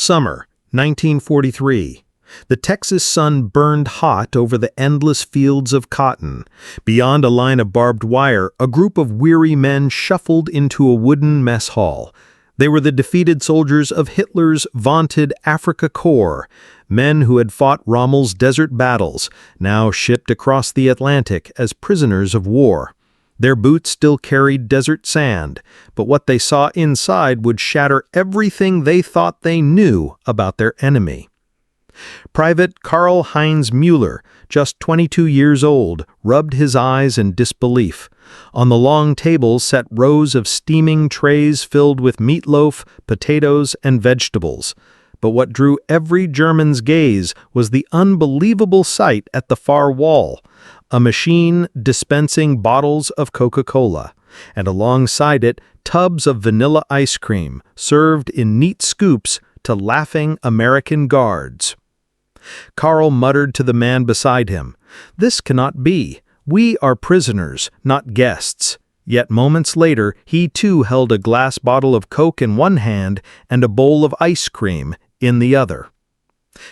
Summer, 1943. The Texas sun burned hot over the endless fields of cotton. Beyond a line of barbed wire, a group of weary men shuffled into a wooden mess hall. They were the defeated soldiers of Hitler's vaunted Afrika Korps, men who had fought Rommel's desert battles, now shipped across the Atlantic as prisoners of war. Their boots still carried desert sand, but what they saw inside would shatter everything they thought they knew about their enemy. Private Karl Heinz Müller, just 22 years old, rubbed his eyes in disbelief. On the long table sat rows of steaming trays filled with meatloaf, potatoes, and vegetables. But what drew every German's gaze was the unbelievable sight at the far wall, a machine dispensing bottles of Coca-Cola, and alongside it, tubs of vanilla ice cream, served in neat scoops to laughing American guards. Karl muttered to the man beside him, "This cannot be. We are prisoners, not guests." Yet moments later, he too held a glass bottle of Coke in one hand and a bowl of ice cream in the other.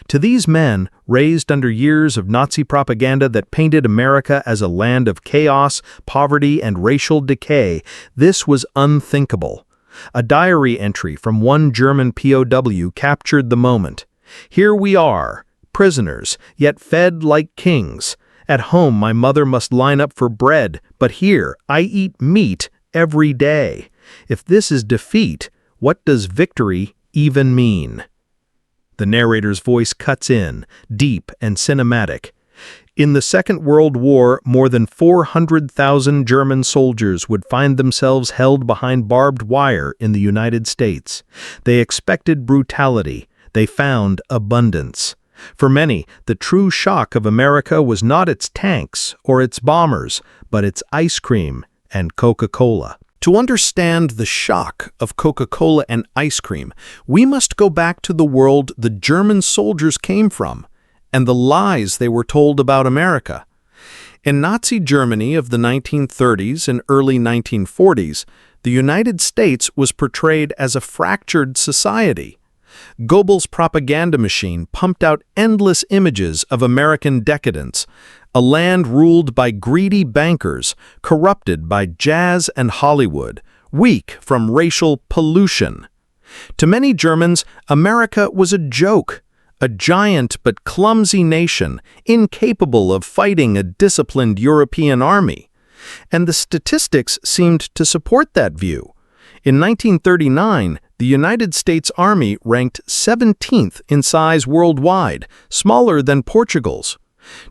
To these men, raised under years of Nazi propaganda that painted America as a land of chaos, poverty, and racial decay, this was unthinkable. A diary entry from one German POW captured the moment. "Here we are, prisoners, yet fed like kings. At home my mother must line up for bread, but here I eat meat every day. If this is defeat, what does victory even mean?" The narrator's voice cuts in, deep and cinematic. In the Second World War, more than 400,000 German soldiers would find themselves held behind barbed wire in the United States. They expected brutality. They found abundance. For many, the true shock of America was not its tanks or its bombers, but its ice cream and Coca-Cola. To understand the shock of Coca-Cola and ice cream, we must go back to the world the German soldiers came from and the lies they were told about America. In Nazi Germany of the 1930s and early 1940s, the United States was portrayed as a fractured society. Goebbels' propaganda machine pumped out endless images of American decadence, a land ruled by greedy bankers, corrupted by jazz and Hollywood, weak from racial pollution. To many Germans, America was a joke, a giant but clumsy nation, incapable of fighting a disciplined European army. And the statistics seemed to support that view. In 1939, the United States Army ranked 17th in size worldwide, smaller than Portugal's.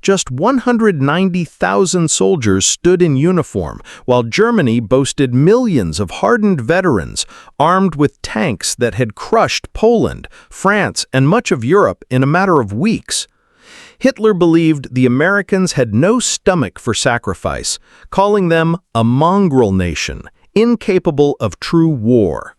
Just 190,000 soldiers stood in uniform, while Germany boasted millions of hardened veterans, armed with tanks that had crushed Poland, France, and much of Europe in a matter of weeks. Hitler believed the Americans had no stomach for sacrifice, calling them a mongrel nation, incapable of true war.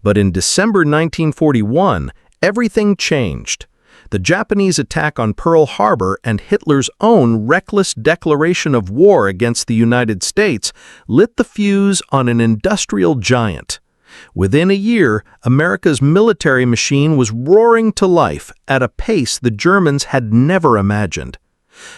But in December 1941, everything changed. The Japanese attack on Pearl Harbor and Hitler's own reckless declaration of war against the United States lit the fuse on an industrial giant. Within a year, America's military machine was roaring to life at a pace the Germans had never imagined.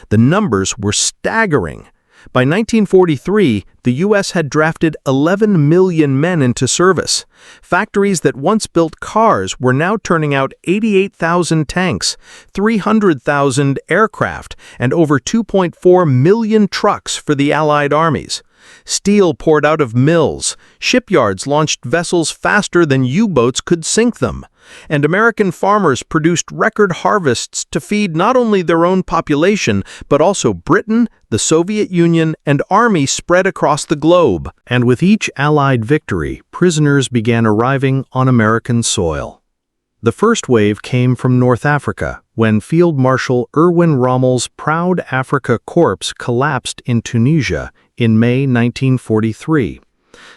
The numbers were staggering. By 1943, the U.S. had drafted 11 million men into service. Factories that once built cars were now turning out 88,000 tanks, 300,000 aircraft, and over 2.4 million trucks for the Allied armies. Steel poured out of mills, shipyards launched vessels faster than U-boats could sink them, and American farmers produced record harvests to feed not only their own population, but also Britain, the Soviet Union, and armies spread across the globe. And with each Allied victory, prisoners began arriving on American soil. The first wave came from North Africa, when Field Marshal Erwin Rommel's proud Afrika Korps collapsed in Tunisia in May 1943.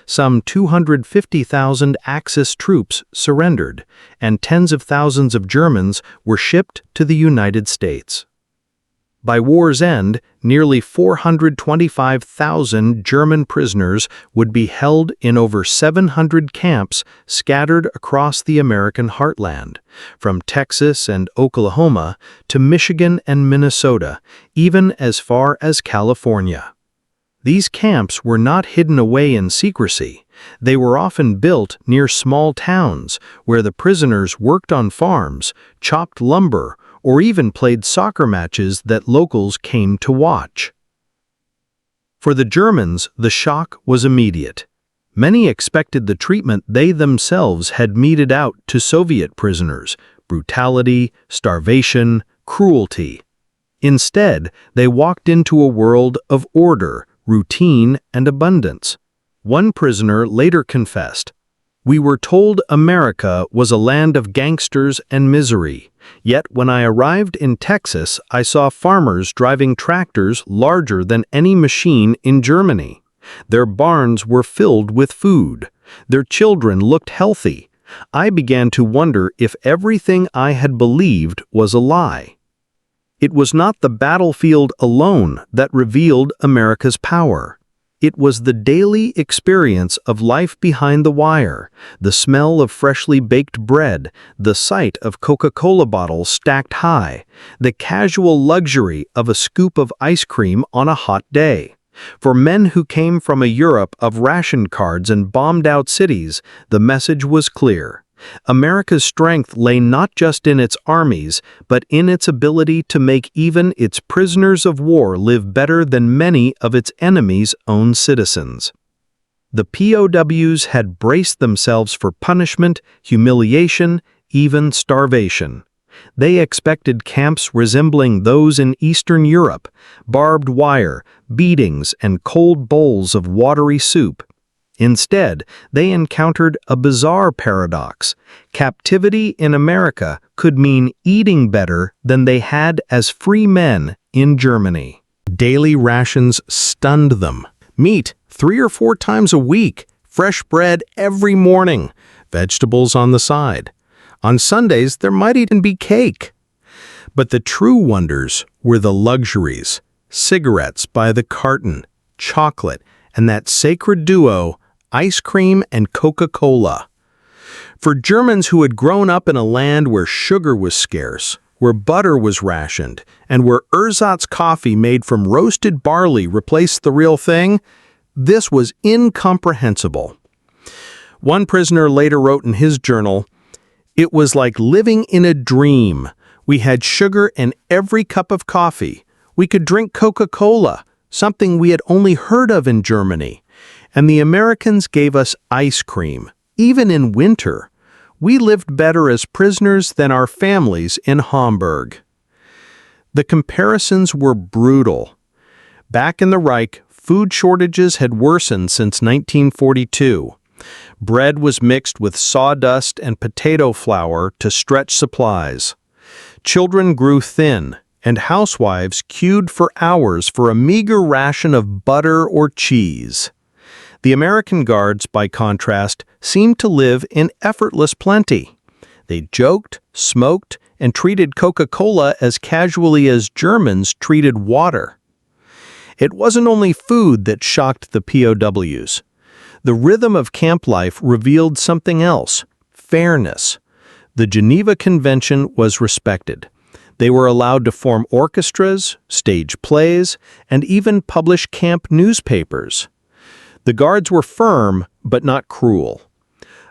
Some 250,000 Axis troops surrendered, and tens of thousands of Germans were shipped to the United States. By war's end, nearly 425,000 German prisoners would be held in over 700 camps scattered across the American heartland, from Texas and Oklahoma to Michigan and Minnesota, even as far as California. These camps were not hidden away in secrecy. They were often built near small towns where the prisoners worked on farms, chopped lumber, or even played soccer matches that locals came to watch. For the Germans, the shock was immediate. Many expected the treatment they themselves had meted out to Soviet prisoners: brutality, starvation, cruelty. Instead, they walked into a world of order, routine, and abundance. One prisoner later confessed, "We were told America was a land of gangsters and misery. Yet when I arrived in Texas, I saw farmers driving tractors larger than any machine in Germany. Their barns were filled with food. Their children looked healthy. I began to wonder if everything I had believed was a lie." It was not the battlefield alone that revealed America's power. It was the daily experience of life behind the wire, the smell of freshly baked bread, the sight of Coca-Cola bottles stacked high, the casual luxury of a scoop of ice cream on a hot day. For men who came from a Europe of ration cards and bombed-out cities, the message was clear. America's strength lay not just in its armies, but in its ability to make even its prisoners of war live better than many of its enemies' own citizens. The POWs had braced themselves for punishment, humiliation, even starvation. They expected camps resembling those in Eastern Europe: barbed wire, beatings, and cold bowls of watery soup. Instead, they encountered a bizarre paradox. Captivity in America could mean eating better than they had as free men in Germany. Daily rations stunned them. Meat 3 or 4 times a week, fresh bread every morning, vegetables on the side. On Sundays, there might even be cake. But the true wonders were the luxuries: cigarettes by the carton, chocolate, and that sacred duo, ice cream and Coca-Cola. For Germans who had grown up in a land where sugar was scarce, where butter was rationed, and where ersatz coffee made from roasted barley replaced the real thing, this was incomprehensible. One prisoner later wrote in his journal, "It was like living in a dream. We had sugar in every cup of coffee. We could drink Coca-Cola, something we had only heard of in Germany. And the Americans gave us ice cream, even in winter. We lived better as prisoners than our families in Hamburg." The comparisons were brutal. Back in the Reich, food shortages had worsened since 1942. Bread was mixed with sawdust and potato flour to stretch supplies. Children grew thin, and housewives queued for hours for a meager ration of butter or cheese. The American guards, by contrast, seemed to live in effortless plenty. They joked, smoked, and treated Coca-Cola as casually as Germans treated water. It wasn't only food that shocked the POWs. The rhythm of camp life revealed something else: fairness. The Geneva Convention was respected. They were allowed to form orchestras, stage plays, and even publish camp newspapers. The guards were firm, but not cruel.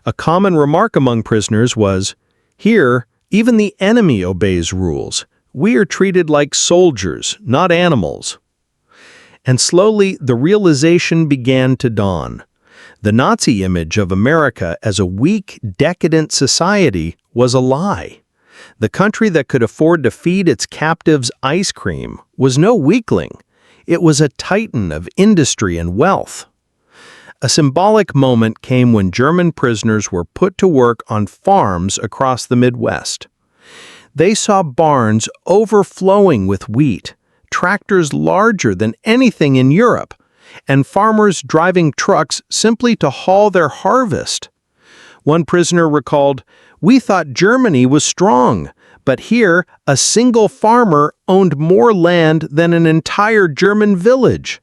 A common remark among prisoners was, "Here, even the enemy obeys rules. We are treated like soldiers, not animals." And slowly, the realization began to dawn. The Nazi image of America as a weak, decadent society was a lie. The country that could afford to feed its captives ice cream was no weakling. It was a titan of industry and wealth. A symbolic moment came when German prisoners were put to work on farms across the Midwest. They saw barns overflowing with wheat, tractors larger than anything in Europe, and farmers driving trucks simply to haul their harvest. One prisoner recalled, "We thought Germany was strong, But here, a single farmer owned more land than an entire German village.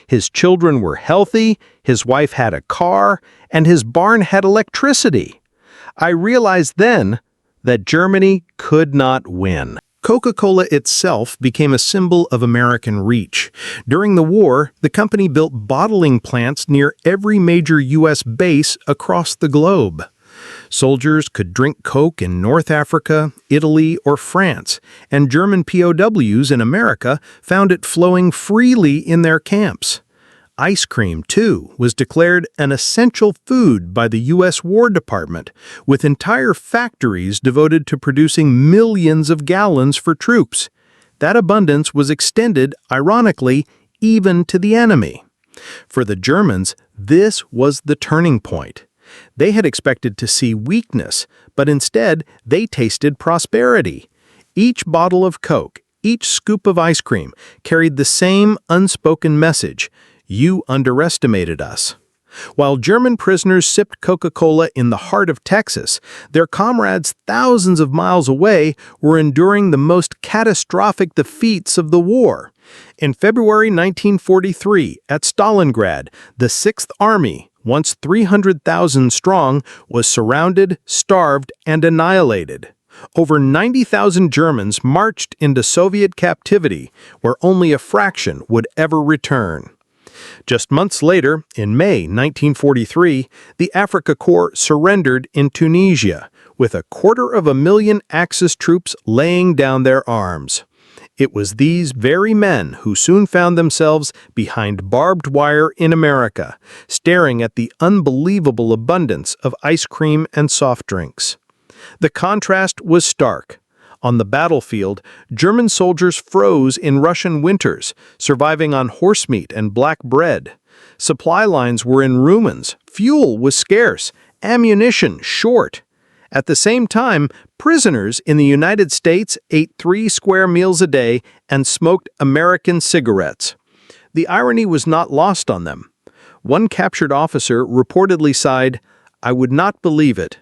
His children were healthy, his wife had a car, and his barn had electricity. I realized then that Germany could not win. Coca-Cola itself became a symbol of American reach. During the war, the company built bottling plants near every major U.S. base across the globe. Soldiers could drink Coke in North Africa, Italy, or France, and German POWs in America found it flowing freely in their camps. Ice cream, too, was declared an essential food by the U.S. War Department, with entire factories devoted to producing millions of gallons for troops. That abundance was extended, ironically, even to the enemy. For the Germans, this was the turning point. They had expected to see weakness, but instead they tasted prosperity. Each bottle of Coke, each scoop of ice cream carried the same unspoken message: you underestimated us. While German prisoners sipped Coca-Cola in the heart of Texas, their comrades thousands of miles away were enduring the most catastrophic defeats of the war. In February 1943, at Stalingrad, the Sixth Army, once 300,000 strong, was surrounded, starved, and annihilated. Over 90,000 Germans marched into Soviet captivity, where only a fraction would ever return. Just months later, in May 1943, the Afrika Korps surrendered in Tunisia, with 250,000 Axis troops laying down their arms. It was these very men who soon found themselves behind barbed wire in America, staring at the unbelievable abundance of ice cream and soft drinks. The contrast was stark. On the battlefield, German soldiers froze in Russian winters, surviving on horse meat and black bread. Supply lines were in ruins, fuel was scarce, ammunition short. At the same time, prisoners in the United States ate 3 square meals a day and smoked American cigarettes. The irony was not lost on them. One captured officer reportedly sighed, "I would not believe it."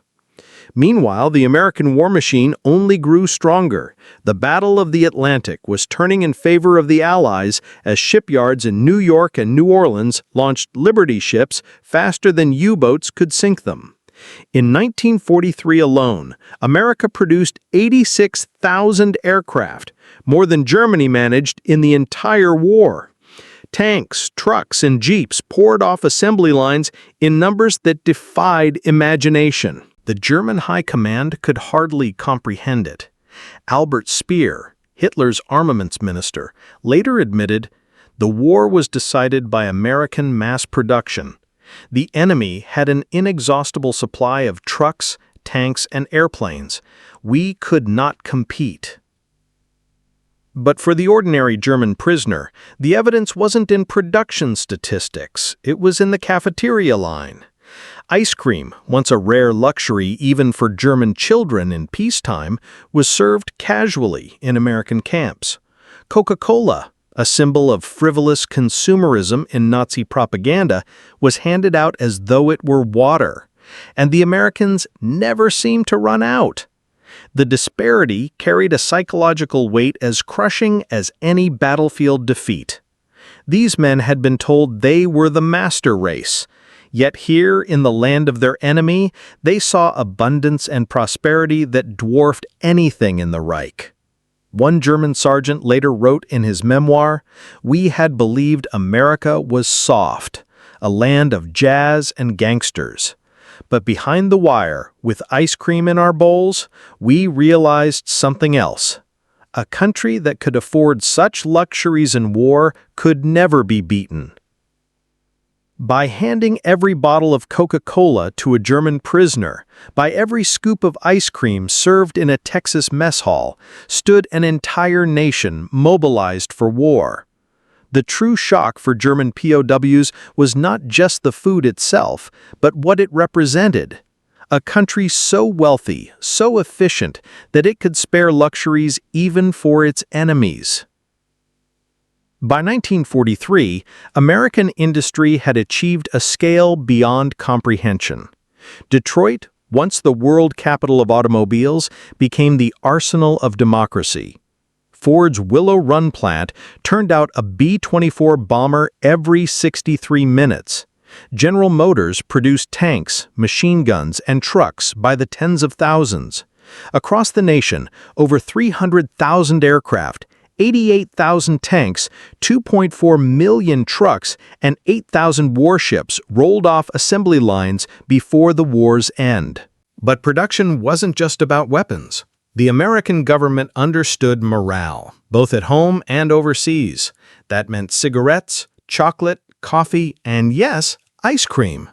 Meanwhile, the American war machine only grew stronger. The Battle of the Atlantic was turning in favor of the Allies as shipyards in New York and New Orleans launched Liberty ships faster than U-boats could sink them. In 1943 alone, America produced 86,000 aircraft, more than Germany managed in the entire war. Tanks, trucks, and jeeps poured off assembly lines in numbers that defied imagination. The German High Command could hardly comprehend it. Albert Speer, Hitler's armaments minister, later admitted, "The war was decided by American mass production. The enemy had an inexhaustible supply of trucks, tanks, and airplanes. We could not compete." But for the ordinary German prisoner, the evidence wasn't in production statistics, it was in the cafeteria line. Ice cream, once a rare luxury even for German children in peacetime, was served casually in American camps. Coca-Cola, a symbol of frivolous consumerism in Nazi propaganda, was handed out as though it were water, and the Americans never seemed to run out. The disparity carried a psychological weight as crushing as any battlefield defeat. These men had been told they were the master race. Yet here, in the land of their enemy, they saw abundance and prosperity that dwarfed anything in the Reich. One German sergeant later wrote in his memoir, "We had believed America was soft, a land of jazz and gangsters. But behind the wire, with ice cream in our bowls, we realized something else. A country that could afford such luxuries in war could never be beaten." By handing every bottle of Coca-Cola to a German prisoner, by every scoop of ice cream served in a Texas mess hall, stood an entire nation mobilized for war. The true shock for German POWs was not just the food itself, but what it represented. A country so wealthy, so efficient, that it could spare luxuries even for its enemies. By 1943, American industry had achieved a scale beyond comprehension. Detroit, once the world capital of automobiles, became the arsenal of democracy. Ford's Willow Run plant turned out a B-24 bomber every 63 minutes. General Motors produced tanks, machine guns, and trucks by the tens of thousands. Across the nation, over 300,000 aircraft, 88,000 tanks, 2.4 million trucks, and 8,000 warships rolled off assembly lines before the war's end. But production wasn't just about weapons. The American government understood morale, both at home and overseas. That meant cigarettes, chocolate, coffee, and yes, ice cream.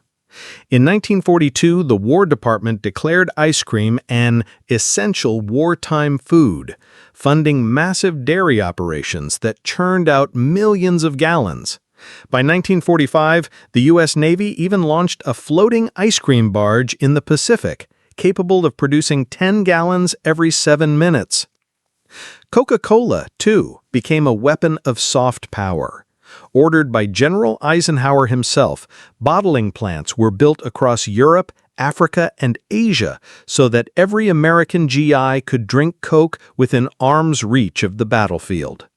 In 1942, the War Department declared ice cream an essential wartime food, funding massive dairy operations that churned out millions of gallons. By 1945, the U.S. Navy even launched a floating ice cream barge in the Pacific, capable of producing 10 gallons every 7 minutes. Coca-Cola, too, became a weapon of soft power. Ordered by General Eisenhower himself, bottling plants were built across Europe, Africa, and Asia so that every American GI could drink Coke within arm's reach of the battlefield.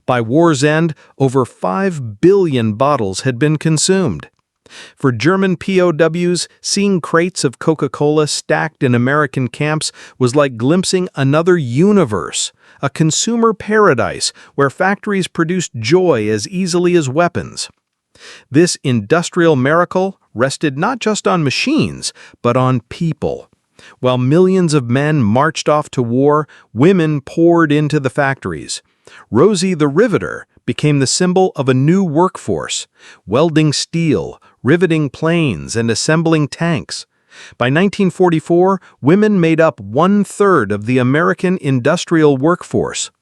By war's end, over 5 billion bottles had been consumed. For German POWs, seeing crates of Coca-Cola stacked in American camps was like glimpsing another universe, a consumer paradise where factories produced joy as easily as weapons. This industrial miracle rested not just on machines, but on people. While millions of men marched off to war, women poured into the factories. Rosie the Riveter became the symbol of a new workforce, welding steel, riveting planes, and assembling tanks. By 1944, women made up 1/3 of the American industrial workforce.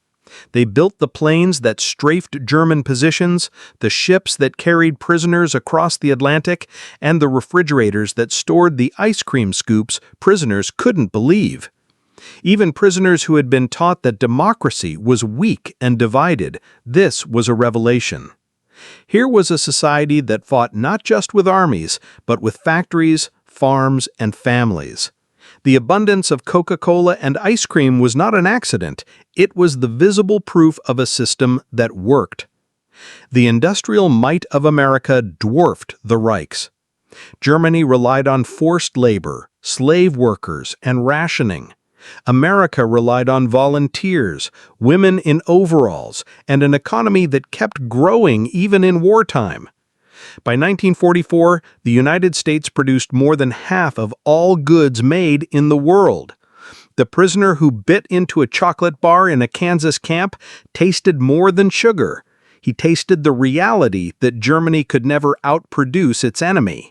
They built the planes that strafed German positions, the ships that carried prisoners across the Atlantic, and the refrigerators that stored the ice cream scoops prisoners couldn't believe. Even prisoners who had been taught that democracy was weak and divided, this was a revelation. Here was a society that fought not just with armies, but with factories, farms, and families. The abundance of Coca-Cola and ice cream was not an accident. It was the visible proof of a system that worked. The industrial might of America dwarfed the Reich's. Germany relied on forced labor, slave workers, and rationing. America relied on volunteers, women in overalls, and an economy that kept growing even in wartime. By 1944, the United States produced more than half of all goods made in the world. The prisoner who bit into a chocolate bar in a Kansas camp tasted more than sugar. He tasted the reality that Germany could never outproduce its enemy.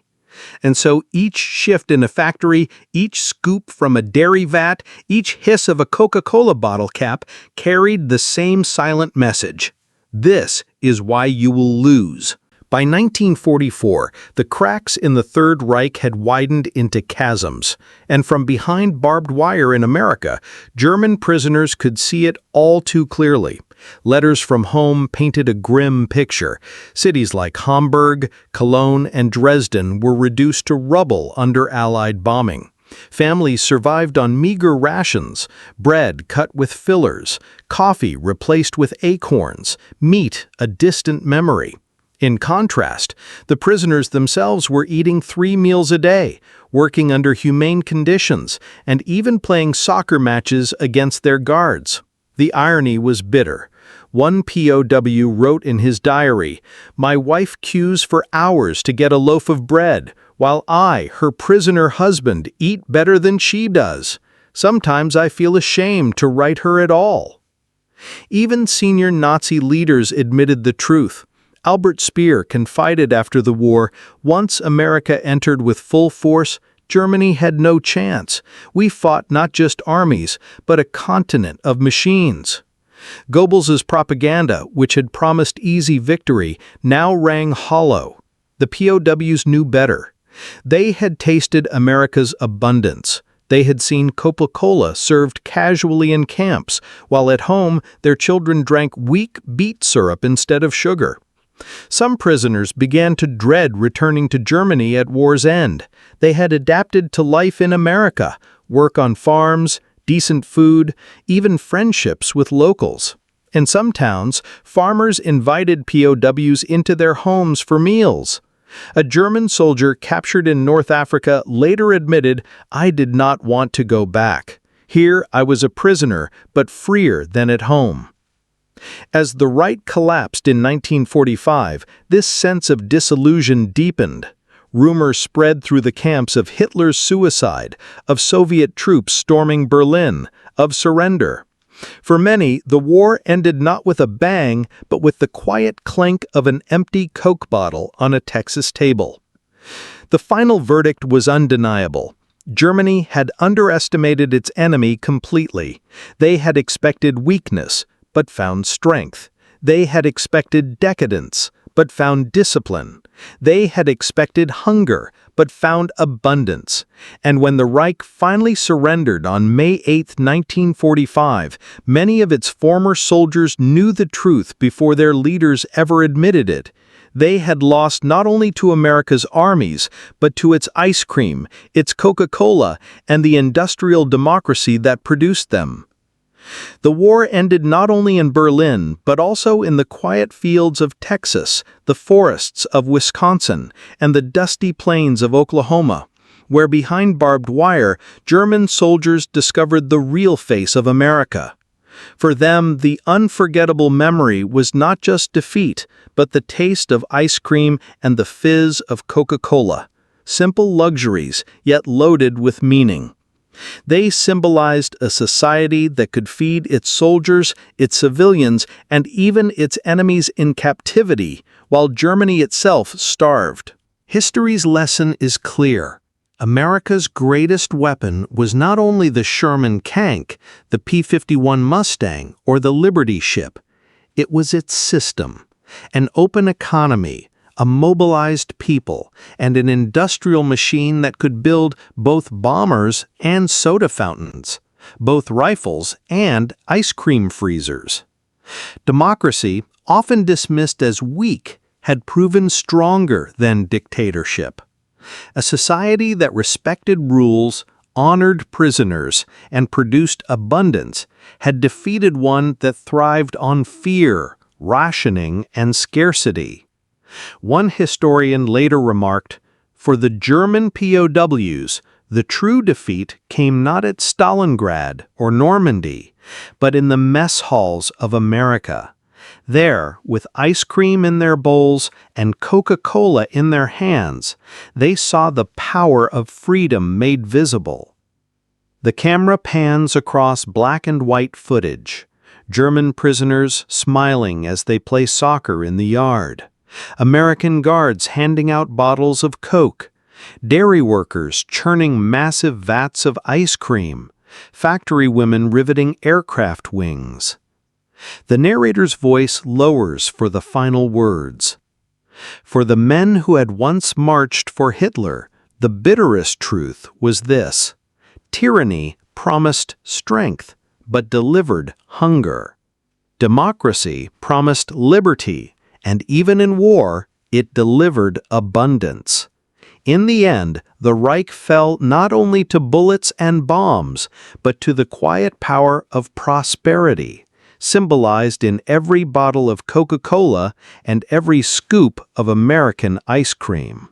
And so each shift in a factory, each scoop from a dairy vat, each hiss of a Coca-Cola bottle cap carried the same silent message. This is why you will lose. By 1944, the cracks in the Third Reich had widened into chasms, and from behind barbed wire in America, German prisoners could see it all too clearly. Letters from home painted a grim picture. Cities like Hamburg, Cologne, and Dresden were reduced to rubble under Allied bombing. Families survived on meager rations, bread cut with fillers, coffee replaced with acorns, meat a distant memory. In contrast, the prisoners themselves were eating 3 meals a day, working under humane conditions, and even playing soccer matches against their guards. The irony was bitter. One POW wrote in his diary, "My wife queues for hours to get a loaf of bread, while I, her prisoner husband, eat better than she does. Sometimes I feel ashamed to write her at all." Even senior Nazi leaders admitted the truth. Albert Speer confided after the war, "Once America entered with full force, Germany had no chance. We fought not just armies, but a continent of machines." Goebbels' propaganda, which had promised easy victory, now rang hollow. The POWs knew better. They had tasted America's abundance. They had seen Coca-Cola served casually in camps, while at home their children drank weak beet syrup instead of sugar. Some prisoners began to dread returning to Germany at war's end. They had adapted to life in America, work on farms, decent food, even friendships with locals. In some towns, farmers invited POWs into their homes for meals. A German soldier captured in North Africa later admitted, "I did not want to go back. Here I was a prisoner, but freer than at home." As the right collapsed in 1945, this sense of disillusion deepened. Rumors spread through the camps of Hitler's suicide, of Soviet troops storming Berlin, of surrender. For many, the war ended not with a bang, but with the quiet clink of an empty Coke bottle on a Texas table. The final verdict was undeniable. Germany had underestimated its enemy completely. They had expected weakness, but found strength. They had expected decadence, but found discipline. They had expected hunger, but found abundance. And when the Reich finally surrendered on May 8, 1945, many of its former soldiers knew the truth before their leaders ever admitted it. They had lost not only to America's armies, but to its ice cream, its Coca-Cola, and the industrial democracy that produced them. The war ended not only in Berlin, but also in the quiet fields of Texas, the forests of Wisconsin, and the dusty plains of Oklahoma, where behind barbed wire, German soldiers discovered the real face of America. For them, the unforgettable memory was not just defeat, but the taste of ice cream and the fizz of Coca-Cola. Simple luxuries, yet loaded with meaning. They symbolized a society that could feed its soldiers, its civilians, and even its enemies in captivity, while Germany itself starved. History's lesson is clear. America's greatest weapon was not only the Sherman Tank, the P-51 Mustang, or the Liberty ship. It was its system, an open economy, a mobilized people, and an industrial machine that could build both bombers and soda fountains, both rifles and ice cream freezers. Democracy, often dismissed as weak, had proven stronger than dictatorship. A society that respected rules, honored prisoners, and produced abundance had defeated one that thrived on fear, rationing, and scarcity. One historian later remarked, "For the German POWs, the true defeat came not at Stalingrad or Normandy, but in the mess halls of America. There, with ice cream in their bowls and Coca-Cola in their hands, they saw the power of freedom made visible." The camera pans across black and white footage. German prisoners smiling as they play soccer in the yard. American guards handing out bottles of Coke, dairy workers churning massive vats of ice cream, factory women riveting aircraft wings. The narrator's voice lowers for the final words. For the men who had once marched for Hitler, the bitterest truth was this: tyranny promised strength, but delivered hunger. Democracy promised liberty, and even in war, it delivered abundance. In the end, the Reich fell not only to bullets and bombs, but to the quiet power of prosperity, symbolized in every bottle of Coca-Cola and every scoop of American ice cream.